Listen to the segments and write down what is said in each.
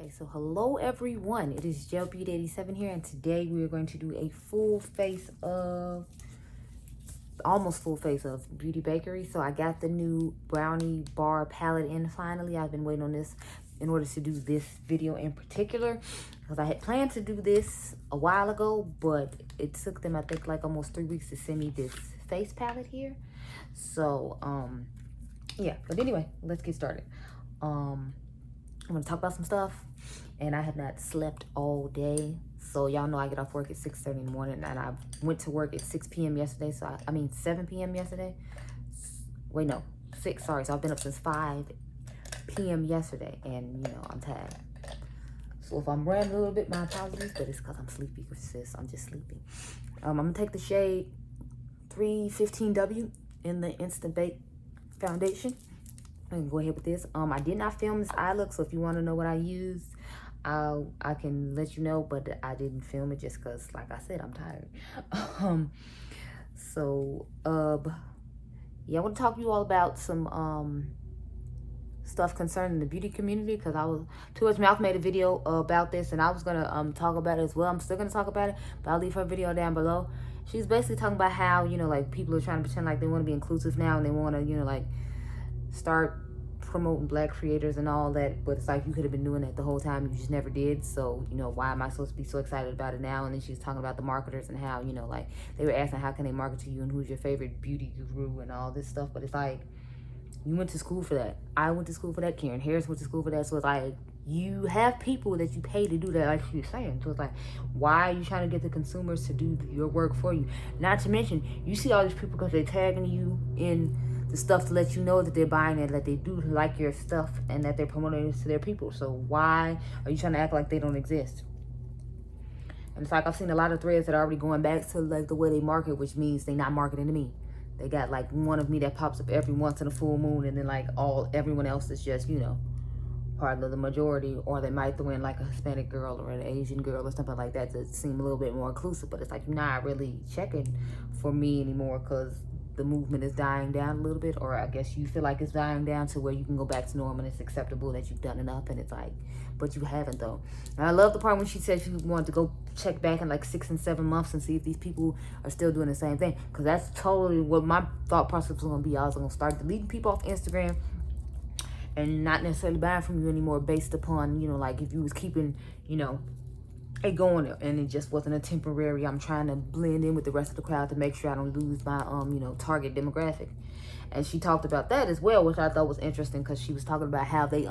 Okay, so hello everyone. It is Beauty87 here, and today we are going to do a almost full face of Beauty Bakerie. So I got the new Brownie bar palette in finally. I've been waiting on this in order to do this video in particular, because I had planned to do this a while ago, but it took them, I think, like almost 3 weeks to send me this face palette here. So, yeah, but anyway, let's get started. I'm gonna talk about some stuff, and I have not slept all day. So y'all know I get off work at 6:30 in the morning, and I went to work at 6 p.m. yesterday. So I mean 7 p.m. yesterday. Wait, no, 6. Sorry. So I've been up since 5 p.m. yesterday, and you know I'm tired. So if I'm rambling a little bit, my apologies, but it's because I'm sleepy, sis. I'm just sleepy. I'm gonna take the shade 315W in the Instant Bake Foundation. I can go ahead with this. I did not film this eye look, so if you want to know what I used, I can let you know, but I didn't film it just because, like I said, I'm tired. Yeah, I want to talk to you all about some stuff concerning the beauty community, because I was Towards Mouth made a video about this, and I was gonna talk about it as well. I'm still gonna talk about it, but I'll leave her video down below. She's basically talking about how, you know, like, people are trying to pretend like they want to be inclusive now, and they want to, you know, like, start promoting black creators and all that, but it's like you could have been doing that the whole time, you just never did. So, you know, why am I supposed to be so excited about it now? And then she's talking about the marketers and how, you know, like, they were asking how can they market to you and who's your favorite beauty guru and all this stuff. But it's like, you went to school for that. I went to school for that. Karen Harris went to school for that. So it's like, you have people that you pay to do that, like she was saying. So it's like, why are you trying to get the consumers to do your work for you? Not to mention, you see all these people because they're tagging you in the stuff to let you know that they're buying it, that they do like your stuff, and that they're promoting it to their people. So why are you trying to act like they don't exist? And it's like, I've seen a lot of threads that are already going back to like the way they market, which means they not marketing to me. They got like one of me that pops up every once in a full moon, and then like everyone else is just, you know, part of the majority, or they might throw in like a Hispanic girl or an Asian girl or something like that to seem a little bit more inclusive. But it's like, you're not really checking for me anymore, because the movement is dying down a little bit, or I guess you feel like it's dying down to where you can go back to normal and it's acceptable that you've done enough. And it's like, but you haven't though. And I love the part when she said she wanted to go check back in like 6 and 7 months and see if these people are still doing the same thing, because that's totally what my thought process was going to be. I was going to start deleting people off Instagram and not necessarily buying from you anymore based upon, you know, like, if you was keeping, you know, it going, and it just wasn't a temporary, I'm trying to blend in with the rest of the crowd to make sure I don't lose my you know, target demographic. And she talked about that as well, which I thought was interesting, because she was talking about how they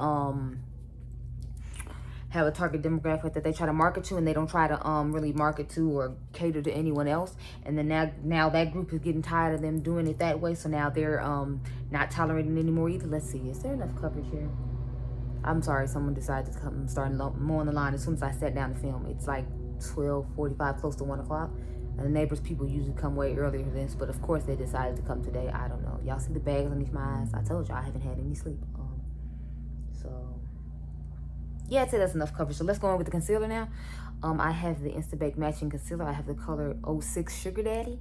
have a target demographic that they try to market to, and they don't try to really market to or cater to anyone else. And then now that group is getting tired of them doing it that way, so now they're not tolerating it anymore either. Let's see, is there enough coverage here? I'm sorry, someone decided to come starting more on the line as soon as I sat down to film. It's like 12:45, close to 1 o'clock. And the neighbors' people usually come way earlier than this, but of course they decided to come today. I don't know. Y'all see the bags underneath my eyes? I told y'all I haven't had any sleep. So yeah, I'd say that's enough coverage. So let's go on with the concealer now. I have the Instant Bake Matching Concealer. I have the color 06 Sugar Daddy.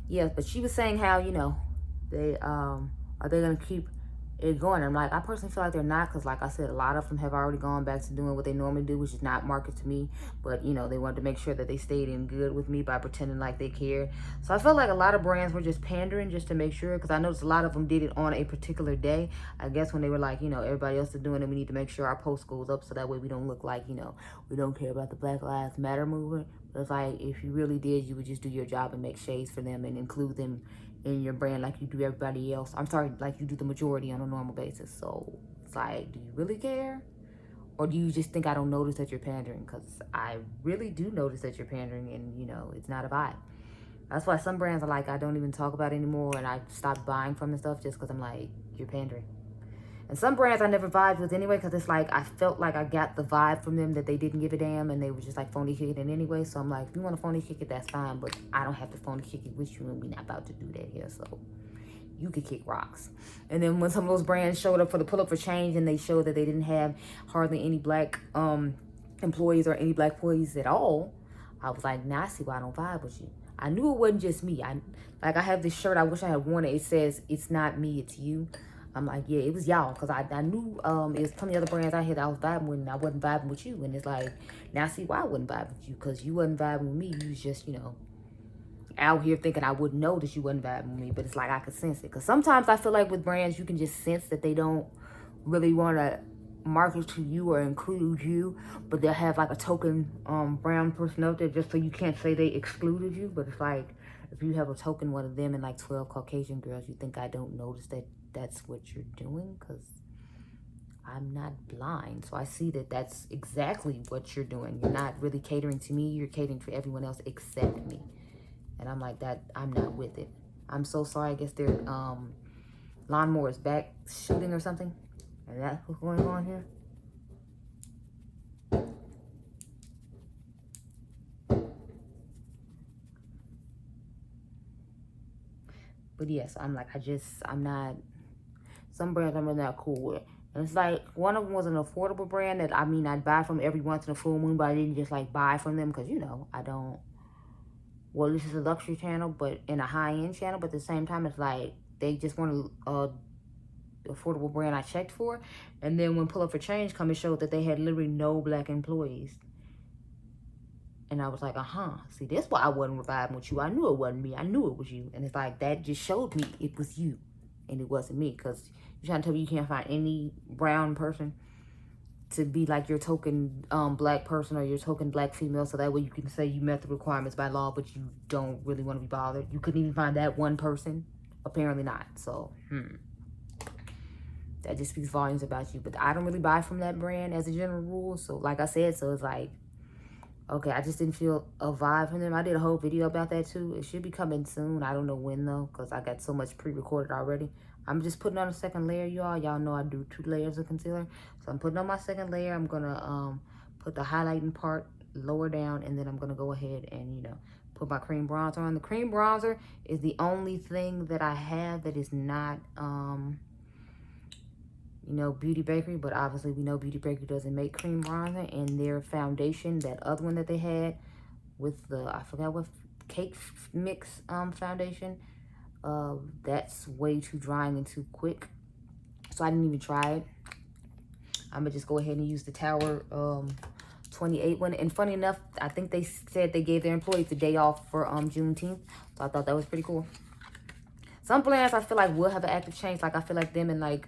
Yeah, but she was saying how, you know, they are they gonna keep it going? I'm like, I personally feel like they're not, because like I said, a lot of them have already gone back to doing what they normally do, which is not market to me. But you know, they wanted to make sure that they stayed in good with me by pretending like they cared. So I felt like a lot of brands were just pandering just to make sure, because I noticed a lot of them did it on a particular day. I guess when they were like, you know, everybody else is doing it, we need to make sure our post goes up so that way we don't look like, you know, we don't care about the Black Lives Matter movement. But it's like, if you really did, you would just do your job and make shades for them and include them in your brand like you do everybody else. I'm sorry, like you do the majority on a normal basis. So it's like, do you really care? Or do you just think I don't notice that you're pandering? Because I really do notice that you're pandering, and you know, it's not a vibe. That's why some brands are like, I don't even talk about it anymore, and I stopped buying from and stuff, just because I'm like, you're pandering. And some brands I never vibed with anyway, because it's like, I felt like I got the vibe from them that they didn't give a damn, and they were just like phony kicking it anyway. So I'm like, if you want to phony kick it, that's fine, but I don't have to phony kick it with you, and we're not about to do that here. So you could kick rocks. And then when some of those brands showed up for the pull up for change, and they showed that they didn't have hardly any black employees or any black employees at all, I was like, nah, I see why I don't vibe with you. I knew it wasn't just me. I have this shirt, I wish I had worn it. It says, it's not me, it's you. I'm like, yeah, it was y'all, because I knew it was plenty other brands I had that I was vibing with, and I wasn't vibing with you. And it's like, now I see why I wasn't vibing with you, because you wasn't vibing with me. You was just, out here thinking I wouldn't know that you wasn't vibing with me. But it's like I could sense it, because sometimes I feel like with brands, you can just sense that they don't really want to market to you or include you, but they'll have like a token brown person out there just so you can't say they excluded you. But it's like, if you have a token one of them and like 12 Caucasian girls, you think I don't notice that that's what you're doing? Because I'm not blind. So I see that that's exactly what you're doing. You're not really catering to me. You're catering to everyone else except me. And I'm like, that, I'm not with it. I'm so sorry. I guess their lawnmower is back shooting or something. And that's what's going on here. But yes, I'm like, I'm not, some brands I'm really not cool with. And it's like, one of them was an affordable brand that, I'd buy from every once in a full moon, but I didn't just like buy from them because, I don't, well, this is a luxury channel, but in a high-end channel, but at the same time, it's like, they just want a affordable brand I checked for. And then when Pull Up for Change come, it showed that they had literally no black employees. And I was like, see, that's why I wasn't vibing with you. I knew it wasn't me. I knew it was you. And it's like, that just showed me it was you. And it wasn't me. Because you're trying to tell me you can't find any brown person to be like your token black person or your token black female. So that way you can say you met the requirements by law, but you don't really want to be bothered. You couldn't even find that one person. Apparently not. So, that just speaks volumes about you. But I don't really buy from that brand as a general rule. So like I said, so it's like, okay, I just didn't feel a vibe from them. I did a whole video about that too. It should be coming soon. I don't know when though, because I got so much pre-recorded already. I'm just putting on a second layer, y'all. Y'all know I do 2 layers of concealer. So I'm putting on my second layer. I'm going to put the highlighting part lower down. And then I'm going to go ahead and, put my cream bronzer on. The cream bronzer is the only thing that I have that is not... Beauty Bakerie, but obviously we know Beauty Bakerie doesn't make cream bronzer. And their foundation, that other one that they had with the, I forgot what, cake mix foundation, that's way too drying and too quick. So I didn't even try it. I'm gonna just go ahead and use the Tower 28 one. And funny enough, I think they said they gave their employees the day off for Juneteenth. So I thought that was pretty cool. Some brands I feel like will have an active change. Like I feel like them and like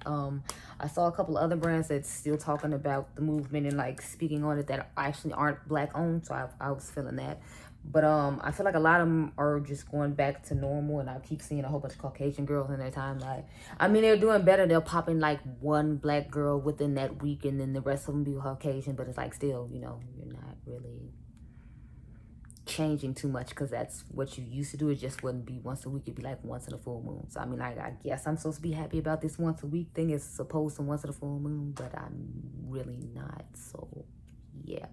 I saw a couple of other brands that's still talking about the movement and like speaking on it that actually aren't black owned. So I was feeling that. But I feel like a lot of them are just going back to normal, and I keep seeing a whole bunch of Caucasian girls in their timeline. They're doing better. They'll pop in like one black girl within that week, and then the rest of them be Caucasian. But it's like still, you're not really changing too much, because that's what you used to do. It just wouldn't be once a week. It'd be like once in a full moon. So I guess I'm supposed to be happy about this once a week thing as opposed to once in a full moon, but I'm really not. So yeah,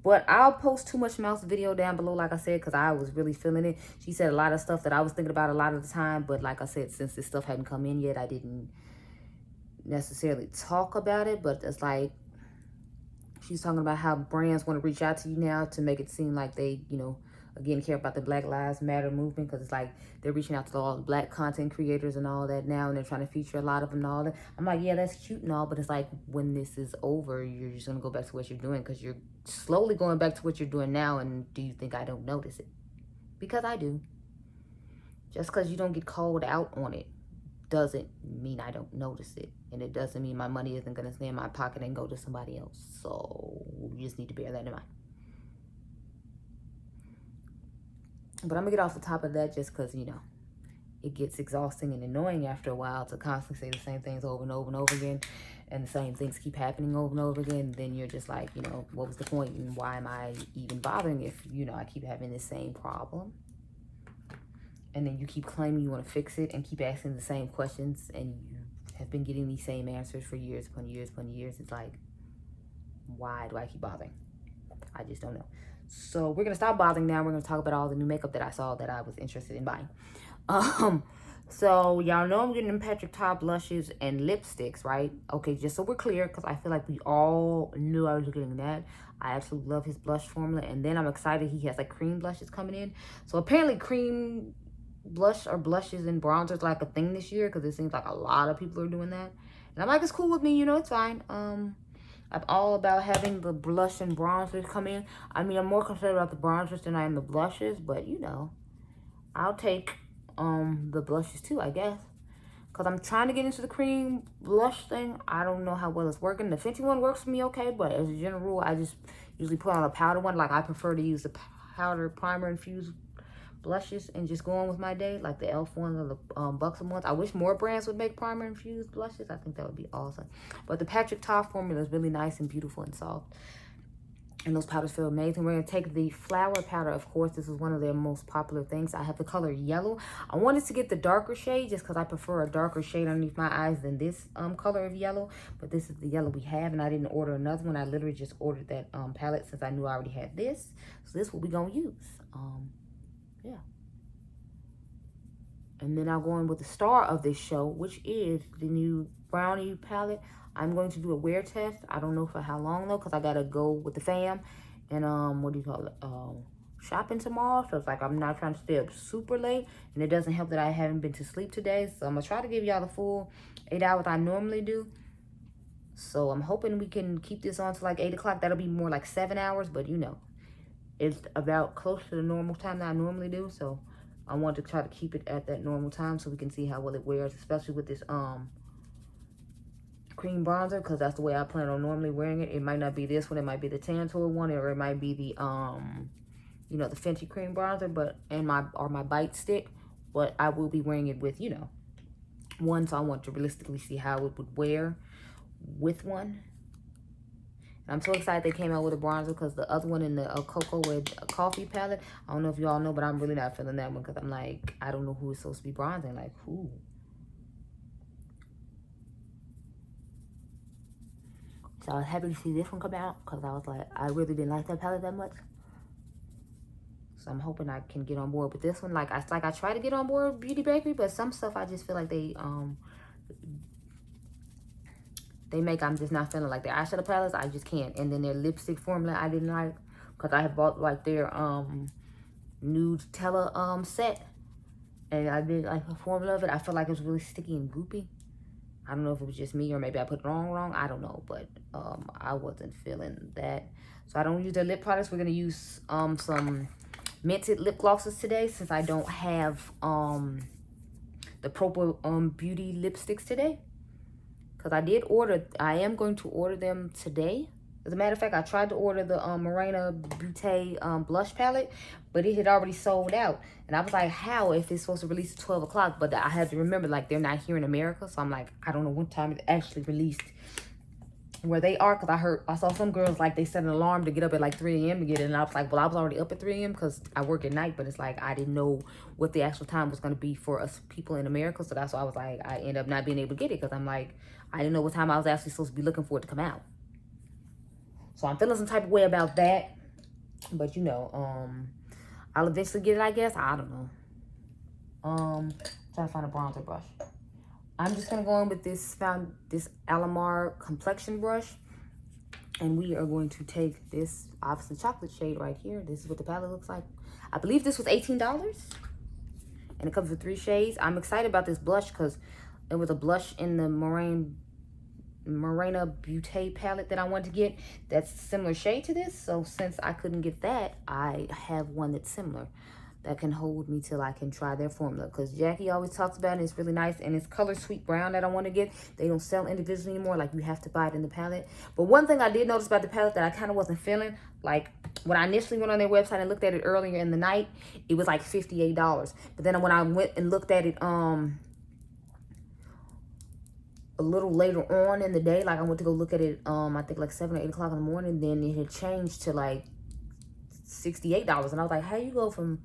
but I'll post Too Much Mouth's video down below, like I said, because I was really feeling it. She said a lot of stuff that I was thinking about a lot of the time, but like I said, since this stuff hadn't come in yet, I didn't necessarily talk about it. But it's like, she's talking about how brands want to reach out to you now to make it seem like they, again, care about the Black Lives Matter movement, because it's like they're reaching out to all the black content creators and all that now, and they're trying to feature a lot of them and all that. I'm like, yeah, that's cute and all, but it's like, when this is over, you're just going to go back to what you're doing, because you're slowly going back to what you're doing now. And do you think I don't notice it? Because I do. Just because you don't get called out on it doesn't mean I don't notice it. And it doesn't mean my money isn't going to stay in my pocket and go to somebody else. So you just need to bear that in mind. But I'm going to get off the top of that just because, it gets exhausting and annoying after a while to constantly say the same things over and over and over again. And the same things keep happening over and over again. And then you're just like, what was the point? And why am I even bothering if, I keep having the same problem? And then you keep claiming you want to fix it and keep asking the same questions, and you have been getting these same answers for years upon years upon years. It's like, why do I keep bothering? I just don't know. So we're going to stop bothering now. We're going to talk about all the new makeup that I saw that I was interested in buying. So y'all know I'm getting them Patrick Ta blushes and lipsticks, right? Okay, just so we're clear, because I feel like we all knew I was getting that. I absolutely love his blush formula. And then I'm excited he has like cream blushes coming in. So apparently cream blush or blushes and bronzers like a thing this year, because it seems like a lot of people are doing that. And I'm like, it's cool with me, you know, it's fine. I'm all about having the blush and bronzers come in. I mean, I'm more concerned about the bronzers than I am the blushes, but you know, I'll take the blushes too, I guess. Because I'm trying to get into the cream blush thing. I don't know how well it's working. The Fenty one works for me okay, but as a general rule, I just usually put on a powder one. Like, I prefer to use the powder primer infused blushes and just go on with my day, like the e.l.f. ones or the Buxom ones. I wish more brands would make primer infused blushes. I think that would be awesome. But the Patrick Ta formula is really nice and beautiful and soft. And those powders feel amazing. We're going to take the flower powder. Of course, this is one of their most popular things. I have the color yellow. I wanted to get the darker shade just because I prefer a darker shade underneath my eyes than this color of yellow. But this is the yellow we have, and I didn't order another one. I literally just ordered that palette since I knew I already had this. So this is what we're going to use. Yeah. And then I'll go in with the star of this show, which is the new Brownie palette. I'm going to do a wear test. I don't know for how long though, because I gotta go with the fam and what do you call it? Shopping tomorrow. So it's like I'm not trying to stay up super late, and it doesn't help that I haven't been to sleep today. So I'm gonna try to give y'all the full 8 hours I normally do. So I'm hoping we can keep this on to like 8 o'clock. That'll be more like 7 hours, but you know, it's about close to the normal time that I normally do. So I want to try to keep it at that normal time so we can see how well it wears, especially with this cream bronzer, because that's the way I plan on normally wearing it. It might not be this one, it might be the Tantour one, or it might be the you know, the Fenty cream bronzer, but my bite stick, but I will be wearing it with, you know, one. So I want to realistically see how it would wear with one. And I'm so excited they came out with a bronzer, because the other one in the cocoa with a coffee palette, I don't know if y'all know, but I'm really not feeling that one, because I'm like, I don't know who is supposed to be bronzing, like who. So I was happy to see this one come out, because I was like, I really didn't like that palette that much. So I'm hoping I can get on board with this one. Like I try to get on board with Beauty Bakerie, but some stuff I just feel like they make, I'm just not feeling like their eyeshadow palettes. I just can't. And then their lipstick formula I didn't like, because I had bought like their Nutella set, and I did like the formula of it. I felt like it was really sticky and goopy. I don't know if it was just me or maybe I put it wrong. I don't know, but I wasn't feeling that. So I don't use their lip products. We're gonna use some Mented lip glosses today, since I don't have the proper beauty lipsticks today. Because I am going to order them today. As a matter of fact, I tried to order the Breonna Taylor blush palette, but it had already sold out. And I was like, how, if it's supposed to release at 12 o'clock? But I had to remember, like, they're not here in America. So I'm like, I don't know what time it actually released where they are. Because I saw some girls, like, they set an alarm to get up at like 3 a.m. to get it. And I was like, well, I was already up at 3 a.m. because I work at night. But it's like, I didn't know what the actual time was going to be for us people in America. So that's why I was like, I end up not being able to get it, because I'm like, I didn't know what time I was actually supposed to be looking for it to come out. So I'm feeling some type of way about that. But, you know, I'll eventually get it, I guess. I don't know. Trying to find a bronzer brush. I'm just going to go in with this Alamar complexion brush. And we are going to take this, obviously, chocolate shade right here. This is what the palette looks like. I believe this was $18. And it comes with 3 shades. I'm excited about this blush because it was a blush in the Breonna Beauty palette that I wanted to get that's similar shade to this. So since I couldn't get that, I have one that's similar that can hold me till I can try their formula, because Jackie always talks about it. It's really nice, and it's color sweet brown that I want to get. They don't sell individually anymore, like you have to buy it in the palette. But one thing I did notice about the palette that I kind of wasn't feeling, like when I initially went on their website and looked at it earlier in the night, it was like $58. But then when I went and looked at it a little later on in the day, like I went to go look at it I think like 7 or 8 o'clock in the morning, then it had changed to like $68. And I was like, how you go from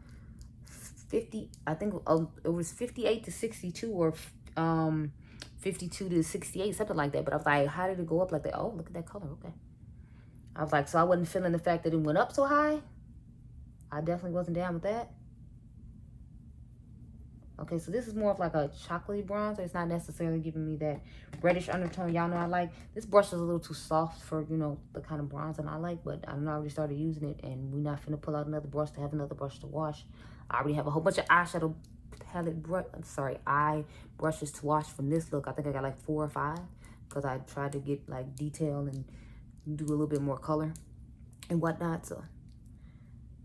50, I think it was 58 to 62, or 52 to 68, something like that. But I was like, how did it go up like that? Oh, look at that color. Okay. I was like, so I wasn't feeling the fact that it went up so high. I definitely wasn't down with that. Okay, so this is more of like a chocolatey bronzer. It's not necessarily giving me that reddish undertone. Y'all know I like. This brush is a little too soft for, you know, the kind of bronzer I like. But I'm already started using it. And we're not finna pull out another brush to have another brush to wash. I already have a whole bunch of eyeshadow palette brush. I'm sorry, eye brushes to wash from this look. I think I got like 4 or 5. Because I tried to get like detail and do a little bit more color and whatnot. So,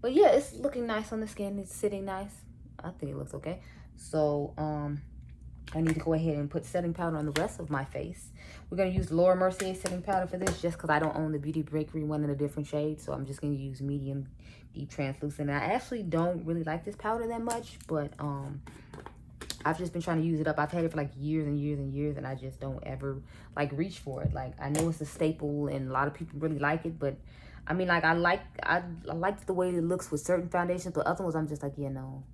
but yeah, it's looking nice on the skin. It's sitting nice. I think it looks okay. So I need to go ahead and put setting powder on the rest of my face. We're going to use Laura Mercier setting powder for this just because I don't own the Beauty Bakerie one in a different shade. So I'm just going to use medium deep translucent. And I actually don't really like this powder that much, but I've just been trying to use it up. I've had it for like years and years and years, and I just don't ever like reach for it. Like, I know it's a staple and a lot of people really like it, but I mean, like, I like the way it looks with certain foundations, but other ones I'm just like, yeah, no.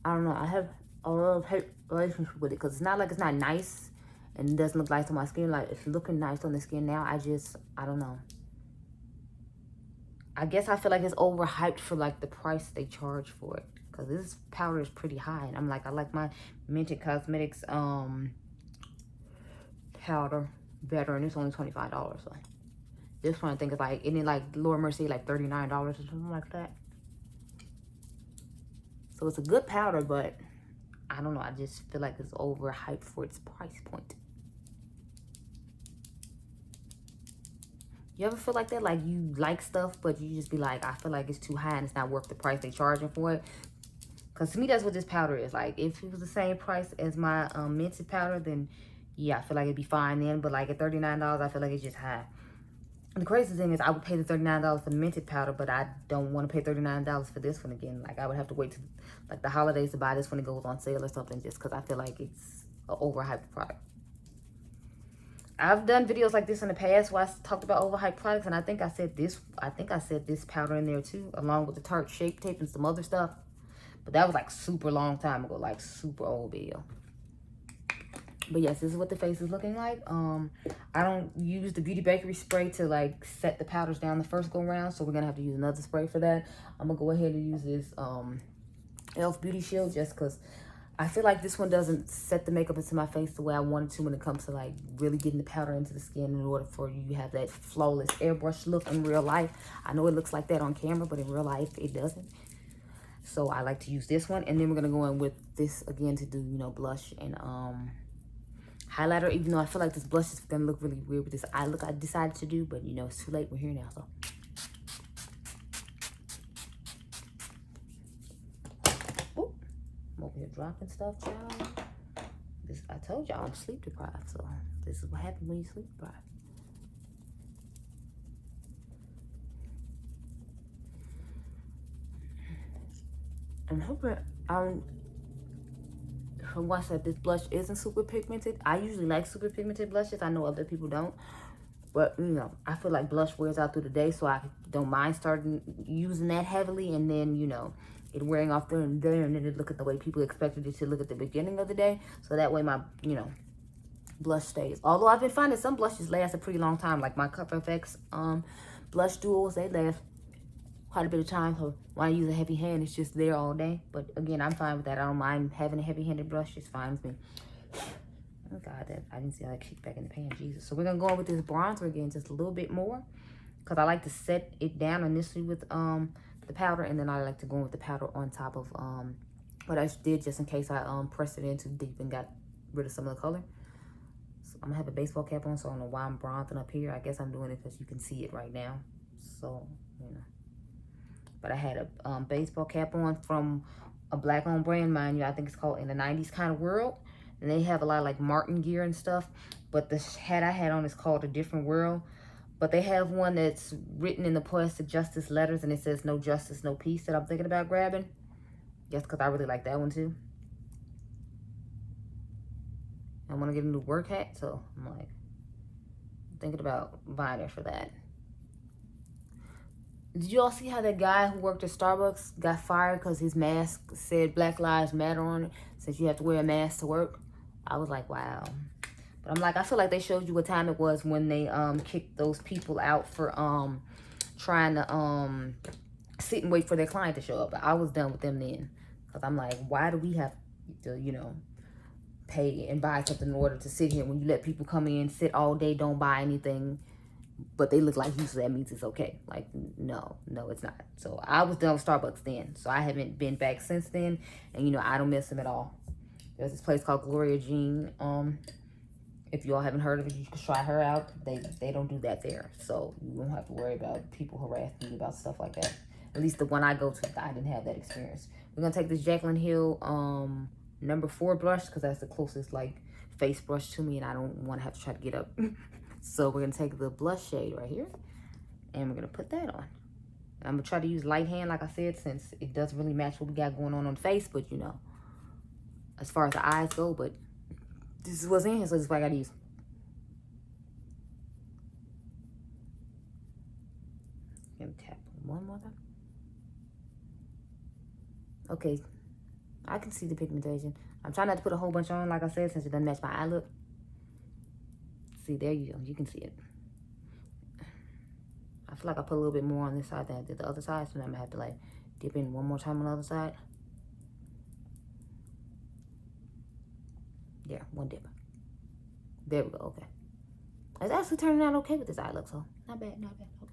I don't know. I have a love-hate relationship with it because it's not like it's not nice and it doesn't look nice on my skin. Like, it's looking nice on the skin now. I don't know. I guess I feel like it's overhyped for like the price they charge for it. Because this powder is pretty high. And I'm like, I like my Minted Cosmetics powder better. And it's only $25. So this one I think is like, isn't it like Laura Mercier like $39 or something like that? So it's a good powder, but I don't know. I just feel like it's overhyped for its price point. You ever feel like that? Like you like stuff, but you just be like, I feel like it's too high and it's not worth the price they charging for it. Because to me, that's what this powder is. Like, if it was the same price as my Minted powder, then yeah, I feel like it'd be fine then. But like at $39, I feel like it's just high. And the crazy thing is, I would pay the $39 for the Minted powder, but I don't want to pay $39 for this one again. Like, I would have to wait to like the holidays to buy this when it goes on sale or something, just because I feel like it's an overhyped product. I've done videos like this in the past where I talked about overhyped products, and I think I said this powder in there too, along with the Tarte Shape Tape and some other stuff. But that was like super long time ago, like super old video. But yes, this is what the face is looking like. I don't use the Beauty Bakerie spray to like set the powders down the first go round, so we're gonna have to use another spray for that. I'm gonna go ahead and use this e.l.f. Beauty Shield just because I feel like this one doesn't set the makeup into my face the way I want it to when it comes to like really getting the powder into the skin in order for you to have that flawless airbrush look in real life. I know it looks like that on camera, but in real life it doesn't. So I like to use this one, and then we're gonna go in with this again to do, you know, blush and highlighter. Even though I feel like this blush is gonna look really weird with this eye look I decided to do, but you know, it's too late. We're here now, so. Ooh, I'm over here dropping stuff, child. This, I told y'all I'm sleep deprived, so this is what happens when you sleep deprived. I'm hoping from what I said, this blush isn't super pigmented. I usually like super pigmented blushes. I know other people don't. But, you know, I feel like blush wears out through the day, so I don't mind starting using that heavily. And then, you know, it wearing off during the day, and then it look at the way people expected it to look at the beginning of the day. So that way my, you know, blush stays. Although I've been finding some blushes last a pretty long time. Like my Cup FX blush duos, they last quite a bit of time. So when I use a heavy hand, it's just there all day. But again, I'm fine with that. I don't mind having a heavy-handed brush. It's fine with me. Oh God, that I didn't see how that kicked back in the pan. Jesus. So we're gonna go in with this bronzer again, just a little bit more, because I like to set it down initially with the powder, and then I like to go in with the powder on top of what I did, just in case I pressed it in too deep and got rid of some of the color. So I'm gonna have a baseball cap on, so I don't know why I'm bronzing up here. I guess I'm doing it because you can see it right now. So, you know. But I had a baseball cap on from a black-owned brand, mind you. I think it's called In the 90s Kind of World. And they have a lot of like Martin gear and stuff. But the hat I had on is called A Different World. But they have one that's written in the Poetic Justice letters, and it says no justice, no peace, that I'm thinking about grabbing. Just because I really like that one too. I want to get a new work hat, so I'm like thinking about buying it for that. Did you all see how that guy who worked at Starbucks got fired because his mask said Black Lives Matter on it, since you have to wear a mask to work? I was like, wow. But I'm like, I feel like they showed you what time it was when they kicked those people out for trying to sit and wait for their client to show up. But I was done with them then. Because I'm like, why do we have to, you know, pay and buy something in order to sit here. When you let people come in, sit all day, don't buy anything, but they look like you, so that means it's okay. Like, no, it's not. So I was done with Starbucks then, so I haven't been back since then, and you know, I don't miss them at all. There's this place called Gloria Jean. If you all haven't heard of it, you can try her out. They don't do that there, so you won't have to worry about people harassing you about stuff like that. At least the one I go to, I didn't have that experience. We're gonna take this Jaclyn Hill number 4 brush, because that's the closest like face brush to me, and I don't want to have to try to get up. So we're gonna take the blush shade right here, and we're gonna put that on. And I'm gonna try to use light hand, like I said, since it doesn't really match what we got going on the face, but you know, as far as the eyes go, but this is what's in here, so this is what I gotta use. Let me tap one more time. Okay, I can see the pigmentation. I'm trying not to put a whole bunch on, like I said, since it doesn't match my eye look. See, there you go. You can see it. I feel like I put a little bit more on this side than I did the other side, so now I'm gonna have to like dip in one more time on the other side. There, one dip. There we go. Okay, it's actually turning out okay with this eye look, so not bad, not bad. Okay.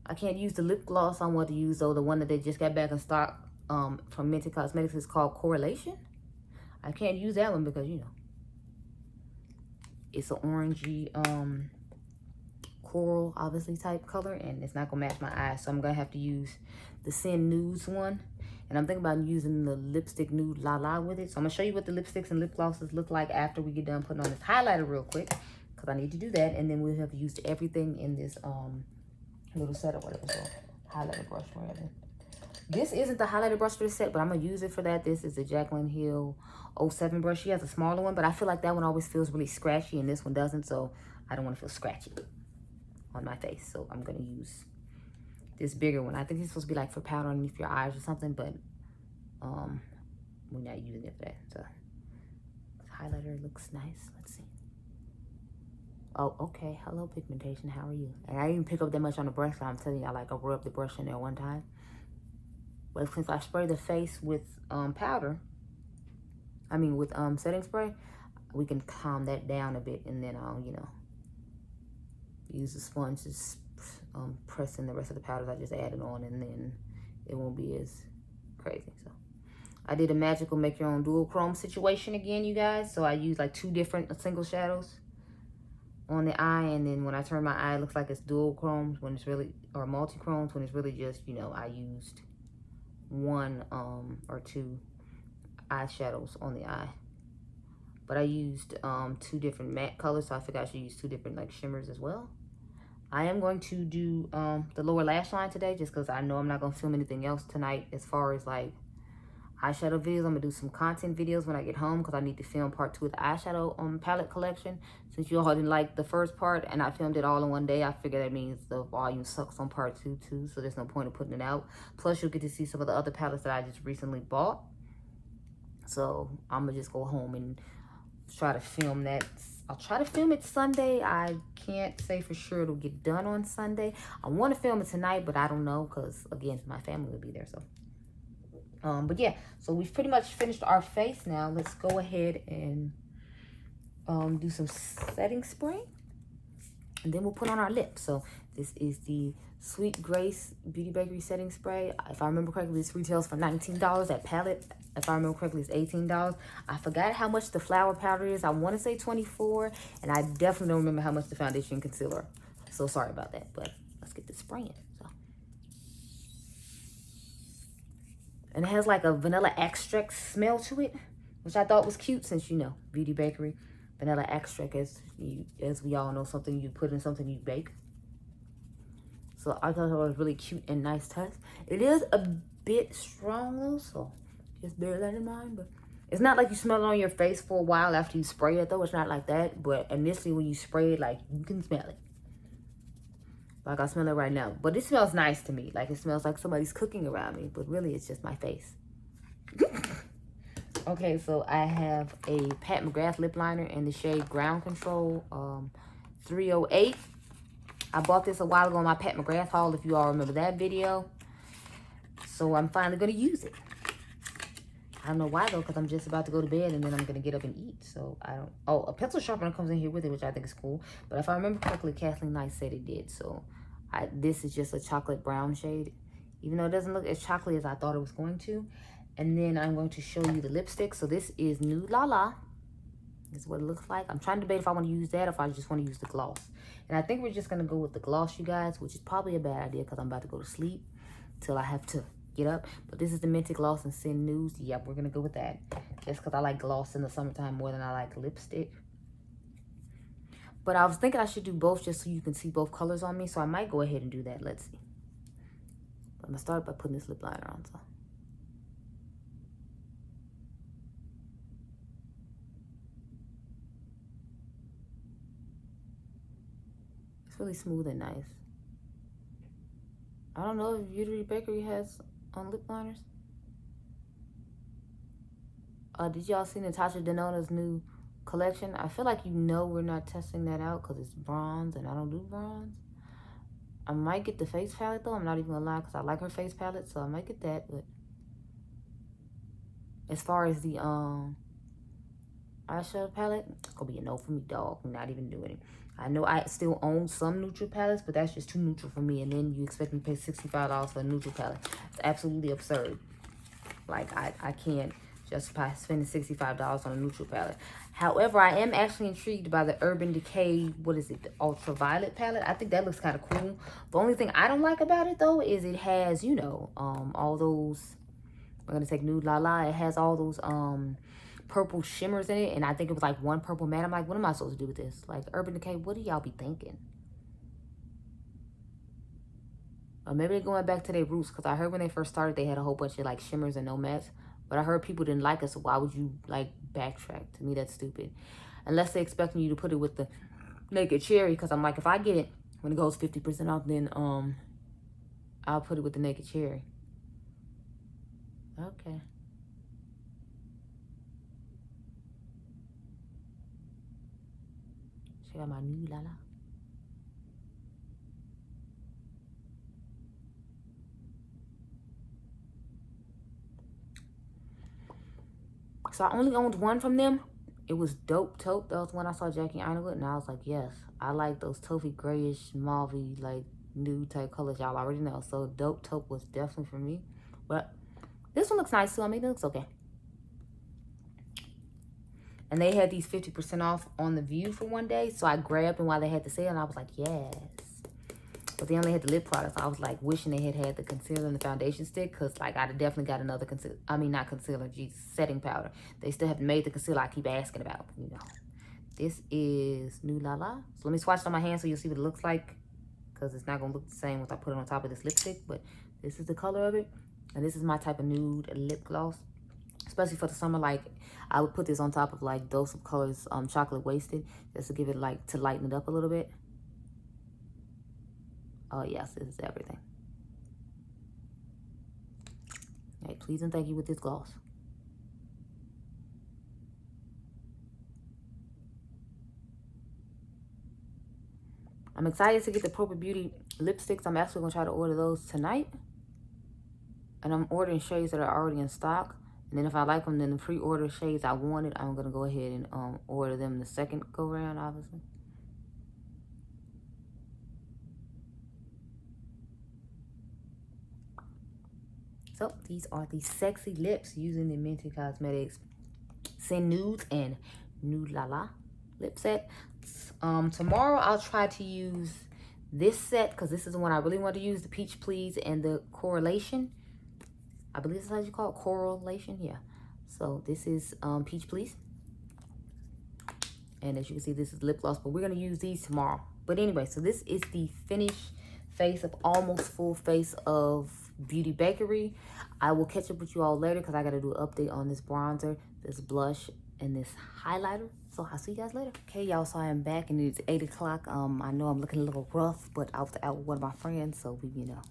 I can't use the lip gloss I want to use though. The one that they just got back in stock from Minty Cosmetics is called Correlation. I can't use that one because, you know, it's an orangey coral obviously type color, and it's not gonna match my eyes, so I'm gonna have to use the Sin Nudes one, and I'm thinking about using the lipstick nude La La with it. So I'm gonna show you what the lipsticks and lip glosses look like after we get done putting on this highlighter real quick, because I need to do that, and then we'll have used everything in this little set or whatever. So highlighter brush, whatever. This isn't the highlighter brush for this set, but I'm gonna use it for that. This is the Jaclyn Hill 07 brush. She has a smaller one, but I feel like that one always feels really scratchy and this one doesn't, so I don't want to feel scratchy on my face. So I'm gonna use this bigger one. I think it's supposed to be like for powder underneath your eyes or something, but we're not using it for that. So this highlighter looks nice. Let's see. Oh, okay. Hello, pigmentation. How are you? And I didn't pick up that much on the brush, so I'm telling you, I like I rubbed the brush in there one time. But since I spray the face with powder, I mean with setting spray, we can calm that down a bit, and then I'll, you know, use the sponge to press in the rest of the powders I just added on, and then it won't be as crazy. So I did a magical make your own dual chrome situation again, you guys. So I used like 2 different single shadows on the eye, and then when I turn my eye, it looks like it's dual chromes when it's really, or multi-chromes when it's really just, you know, I used 1 or 2 eyeshadows on the eye. But I used 2 different matte colors, so I figured I should use 2 different like shimmers as well. I am going to do the lower lash line today, just because I know I'm not going to film anything else tonight as far as like eyeshadow videos. I'm going to do some content videos when I get home, because I need to film part 2 of the eyeshadow palette collection. Since you all didn't like the first part and I filmed it all in one day, I figure that means the volume sucks on part 2 too, so there's no point in putting it out. Plus you'll get to see some of the other palettes that I just recently bought. So I'm going to just go home and try to film that. I'll try to film it Sunday. I can't say for sure it'll get done on Sunday. I want to film it tonight, but I don't know, because again, my family will be there. So but yeah, so we've pretty much finished our face now. Let's go ahead and do some setting spray, and then we'll put on our lips. So this is the Sweet Grace Beauty Bakerie setting spray. If I remember correctly, this retails for $19. That palette, if I remember correctly, is $18. I forgot how much the flower powder is. I want to say $24, and I definitely don't remember how much the foundation and concealer. So sorry about that, but let's get this spraying. So, and it has like a vanilla extract smell to it, which I thought was cute, since, you know, Beauty Bakerie. Vanilla extract, as we all know, something you put in something you bake. So I thought it was really cute and nice touch. It is a bit strong though, so just bear that in mind. But it's not like you smell it on your face for a while after you spray it though. It's not like that. But initially when you spray it, like, you can smell it. Like I smell it right now. But it smells nice to me. Like it smells like somebody's cooking around me. But really it's just my face. Okay, so I have a Pat McGrath lip liner in the shade Ground Control 308. I bought this a while ago on my Pat McGrath haul, if you all remember that video. So I'm finally going to use it. I don't know why though, because I'm just about to go to bed and then I'm gonna get up and eat. So I don't. Oh, a pencil sharpener comes in here with it, which I think is cool. But if I remember correctly, Kathleen Knight said it did. So this is just a chocolate brown shade, even though it doesn't look as chocolatey as I thought it was going to. And then I'm going to show you the lipstick. So this is Nude La La. This is what it looks like. I'm trying to debate if I want to use that or if I just want to use the gloss. And I think we're just gonna go with the gloss, you guys, which is probably a bad idea because I'm about to go to sleep till I have to get up. But this is the Minty Gloss and Sin Nudes. Yep, we're gonna go with that. Just because I like gloss in the summertime more than I like lipstick. But I was thinking I should do both just so you can see both colors on me. So I might go ahead and do that. Let's see. But I'm gonna start by putting this lip liner on. So it's really smooth and nice. I don't know if Beauty Bakerie has lip liners. Did y'all see Natasha Denona's new collection? I feel like we're not testing that out because it's bronze and I don't do bronze. I might get the face palette though. I'm not even gonna lie because I like her face palette, so I might get that. But as far as the eyeshadow palette, it's gonna be a no for me, dog. I'm not even doing it. I know I still own some neutral palettes, but that's just too neutral for me. And then you expect me to pay $65 for a neutral palette. It's absolutely absurd. Like, I can't justify spending $65 on a neutral palette. However, I am actually intrigued by the Urban Decay, what is it, the Ultraviolet palette. I think that looks kind of cool. The only thing I don't like about it, though, is it has, you know, all those, we're going to take Nude La La. It has all those purple shimmers in it, and I think it was like one purple matte. I'm like, what am I supposed to do with this? Like, Urban Decay, what do y'all be thinking? Or maybe they're going back to their roots, because I heard when they first started they had a whole bunch of like shimmers and no mattes, but I heard people didn't like it, so why would you like backtrack? To me, that's stupid. Unless they're expecting you to put it with the Naked Cherry, because I'm like, if I get it when it goes 50% off, then I'll put it with the Naked Cherry. Okay. Check out my new La La. So I only owned one from them. It was Dope Taupe. That was when I saw Jackie Aina with, and I was like, yes, I like those taupey, grayish, mauvey, like nude type colors. Y'all already know. So Dope Taupe was definitely for me. But this one looks nice too. I mean, it looks okay. And they had these 50% off on The View for one day. So I grabbed them while they had the sale, and I was like, yes. But they only had the lip products. I was like wishing they had the concealer and the foundation stick, because like I'd definitely got another concealer. I mean, not concealer, geez, setting powder. They still haven't made the concealer I keep asking about, you know. This is Nude La La. So let me swatch it on my hand so you'll see what it looks like, because it's not going to look the same once I put it on top of this lipstick. But this is the color of it. And this is my type of nude lip gloss. Especially for the summer, like I would put this on top of like Dose of Colors Chocolate Wasted, just to give it like, to lighten it up a little bit. Oh, yes, this is everything. Hey, please and thank you with this gloss. I'm excited to get the Proper Beauty lipsticks. I'm actually going to try to order those tonight. And I'm ordering shades that are already in stock. And then if I like them, then the pre-order shades I wanted, I'm going to go ahead and order them the second go-round, obviously. So these are the sexy lips using the Minty Cosmetics Sin Nudes and Nude La La lip set. Tomorrow I'll try to use this set, because this is the one I really want to use, the Peach Please and the Correlation. I believe that's how you call it, Correlation, yeah. So this is Peach Please. And as you can see, this is lip gloss, but we're going to use these tomorrow. But anyway, so this is the finished face of almost full face of Beauty Bakerie. I will catch up with you all later because I got to do an update on this bronzer, this blush, and this highlighter. So I'll see you guys later. Okay, y'all, so I am back and it's 8 o'clock. I know I'm looking a little rough, but I was out with one of my friends, so we, you know.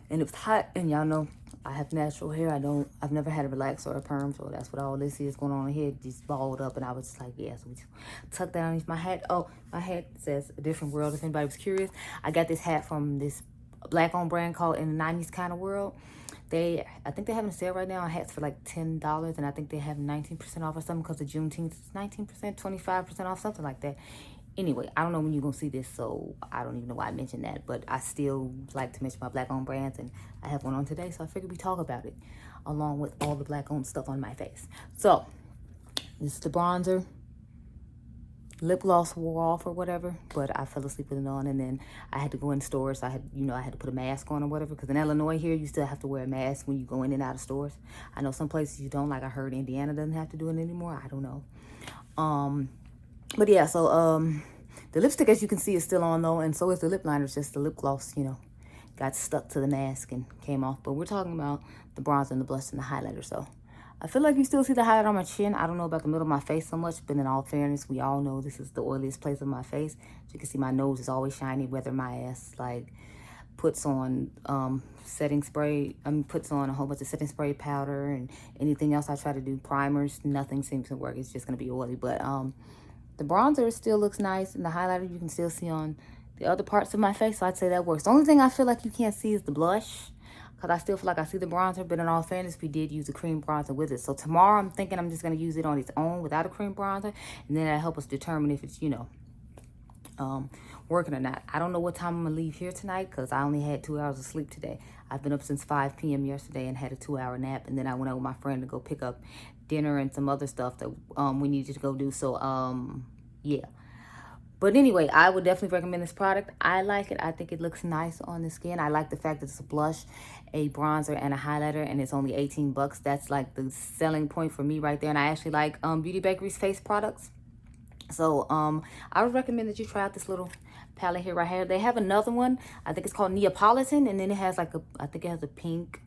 And it was hot, and y'all know I have natural hair. I've never had a relax or a perm, so that's what all this is going on here. Just balled up, and I was just like, yeah, so we just tucked that underneath my hat. Oh, my hat says A Different World, if anybody was curious. I got this hat from this black-owned brand called In the 90s Kind of World. I think they're having a sale right now on hats for like $10, and I think they have 19% off or something because of Juneteenth. It's 19%, 25% off, something like that. Anyway, I don't know when you're going to see this, so I don't even know why I mentioned that. But I still like to mention my Black-owned brands, and I have one on today, so I figured we talk about it along with all the Black-owned stuff on my face. So, this is the bronzer. Lip gloss wore off or whatever, but I fell asleep with it on, and then I had to go in stores. I had to put a mask on or whatever, because in Illinois here, you still have to wear a mask when you go in and out of stores. I know some places you don't, like I heard Indiana doesn't have to do it anymore. I don't know. But yeah, so the lipstick, as you can see, is still on though, and so is the lip liner. It's just the lip gloss, got stuck to the mask and came off. But we're talking about the bronzer and the blush and the highlighter, so I feel like you still see the highlight on my chin. I don't know about the middle of my face so much, but in all fairness, we all know this is the oiliest place of my face. As you can see, my nose is always shiny, whether my ass puts on setting spray. Puts on a whole bunch of setting spray powder and anything else I try to do, primers. Nothing seems to work. It's just gonna be oily. But the bronzer still looks nice, and the highlighter you can still see on the other parts of my face. So I'd say that works. The only thing I feel like you can't see is the blush, because I still feel like I see the bronzer, but in all fairness, we did use a cream bronzer with it. So tomorrow, I'm thinking I'm just going to use it on its own without a cream bronzer, and then that'll help us determine if it's, working or not. I don't know what time I'm going to leave here tonight, because I only had 2 hours of sleep today. I've been up since 5 p.m. yesterday and had a 2-hour nap, and then I went out with my friend to go pick up dinner and some other stuff that we needed to go do. So, yeah. But anyway, I would definitely recommend this product. I like it. I think it looks nice on the skin. I like the fact that it's a blush, a bronzer, and a highlighter, and it's only 18 bucks. That's like the selling point for me right there. And I actually like Beauty Bakerie's face products. So I would recommend that you try out this little palette here right here. They have another one. I think it's called Neapolitan, and then it has I think it has a pink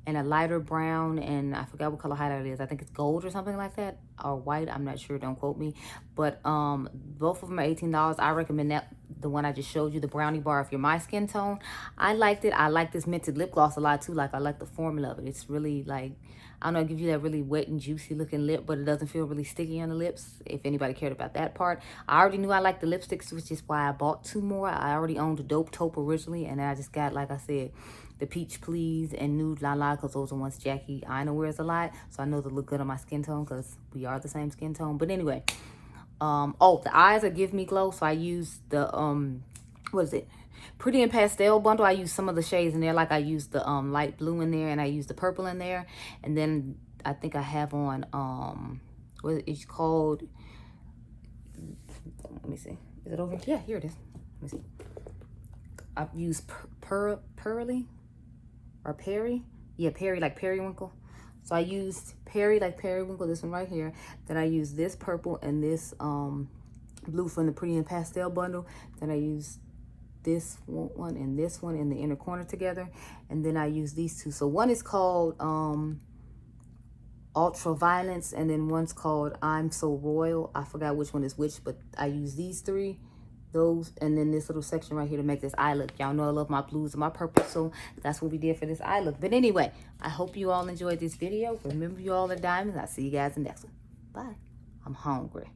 and a lighter brown, and I forgot what color highlighter it is. I think it's gold or something like that, or white. I'm not sure, don't quote me. But both of them are $18. I recommend the one I just showed you, the Brownie bar, if you're my skin tone. I liked it. I like this Mented lip gloss a lot too. I like the formula of it. It's really I don't know, it gives you that really wet and juicy looking lip, but it doesn't feel really sticky on the lips, if anybody cared about that part. I already knew I liked the lipsticks, which is why I bought 2 more. I already owned a Dope Taupe originally, and then I just got, like I said, the Peach Please and Nude La La, because those are ones Jackie Ina wears a lot, so I know they look good on my skin tone, because we are the same skin tone. But anyway, the eyes are Give Me Glow, so I use the what is it, Pretty and Pastel bundle. I use some of the shades in there, like I used the light blue in there, and I used the purple in there, and then I think I have on what it's called, let me see, is it over here? Yeah, here it is. Let me see. I've used Pearly or Perry. Yeah, Perry, like periwinkle. So I used Perry, like periwinkle, this one right here. Then I used this purple and this blue from the Pretty and Pastel bundle. Then I used this one and this one in the inner corner together. And then I used these two. So one is called Ultra Violence, and then one's called I'm So Royal. I forgot which one is which, but I use these 3. Those, and then this little section right here to make this eye look. Y'all know I love my blues and my purple, so that's what we did for this eye look. But anyway, I hope you all enjoyed this video. Remember, you all are diamonds. I'll see you guys in the next one. Bye. I'm hungry.